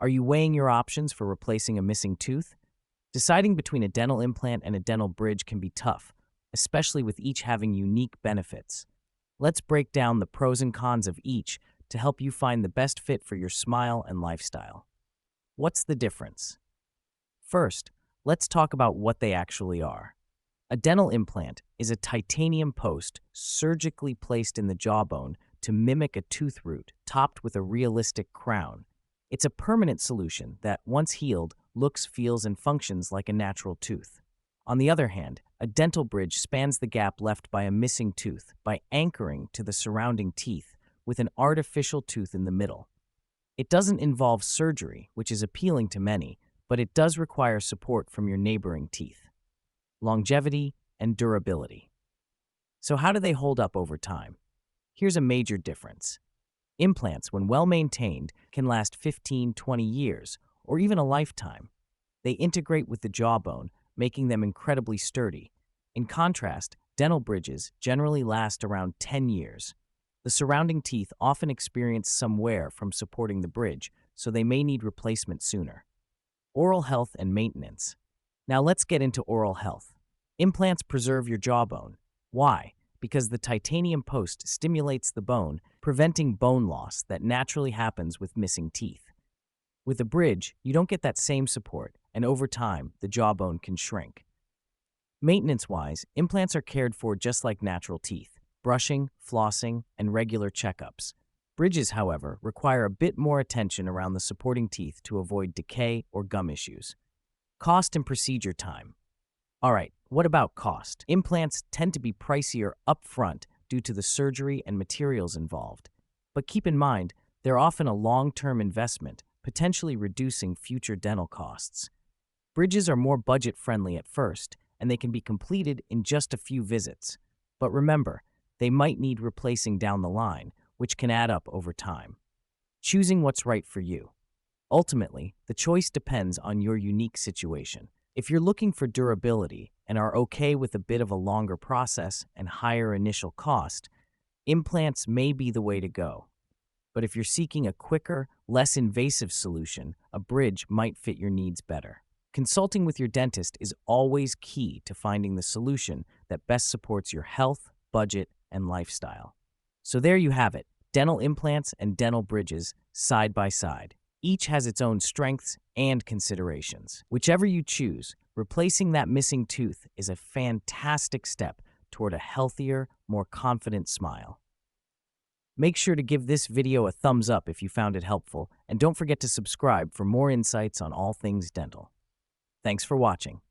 Are you weighing your options for replacing a missing tooth? Deciding between a dental implant and a dental bridge can be tough, especially with each having unique benefits. Let's break down the pros and cons of each to help you find the best fit for your smile and lifestyle. What's the difference? First, let's talk about what they actually are. A dental implant is a titanium post surgically placed in the jawbone to mimic a tooth root topped with a realistic crown. It's a permanent solution that, once healed, looks, feels, and functions like a natural tooth. On the other hand, a dental bridge spans the gap left by a missing tooth by anchoring to the surrounding teeth with an artificial tooth in the middle. It doesn't involve surgery, which is appealing to many, but it does require support from your neighboring teeth. Longevity and durability. So how do they hold up over time? Here's a major difference. Implants, when well maintained, can last 15, 20 years, or even a lifetime. They integrate with the jawbone, making them incredibly sturdy. In contrast, dental bridges generally last around 10 years. The surrounding teeth often experience some wear from supporting the bridge, so they may need replacement sooner. Oral health and maintenance. Now let's get into oral health. Implants preserve your jawbone. Why? Because the titanium post stimulates the bone, preventing bone loss that naturally happens with missing teeth. With a bridge, you don't get that same support, and over time, the jawbone can shrink. Maintenance-wise, implants are cared for just like natural teeth: brushing, flossing, and regular checkups. Bridges, however, require a bit more attention around the supporting teeth to avoid decay or gum issues. Cost and procedure time. All right, what about cost? Implants tend to be pricier upfront due to the surgery and materials involved. But keep in mind, they're often a long-term investment, potentially reducing future dental costs. Bridges are more budget-friendly at first, and they can be completed in just a few visits. But remember, they might need replacing down the line, which can add up over time. Choosing what's right for you. Ultimately, the choice depends on your unique situation. If you're looking for durability and are okay with a bit of a longer process and higher initial cost, implants may be the way to go. But if you're seeking a quicker, less invasive solution, a bridge might fit your needs better. Consulting with your dentist is always key to finding the solution that best supports your health, budget, and lifestyle. So there you have it, dental implants and dental bridges side by side. Each has its own strengths and considerations. Whichever you choose, replacing that missing tooth is a fantastic step toward a healthier, more confident smile. Make sure to give this video a thumbs up if you found it helpful, and don't forget to subscribe for more insights on all things dental. Thanks for watching.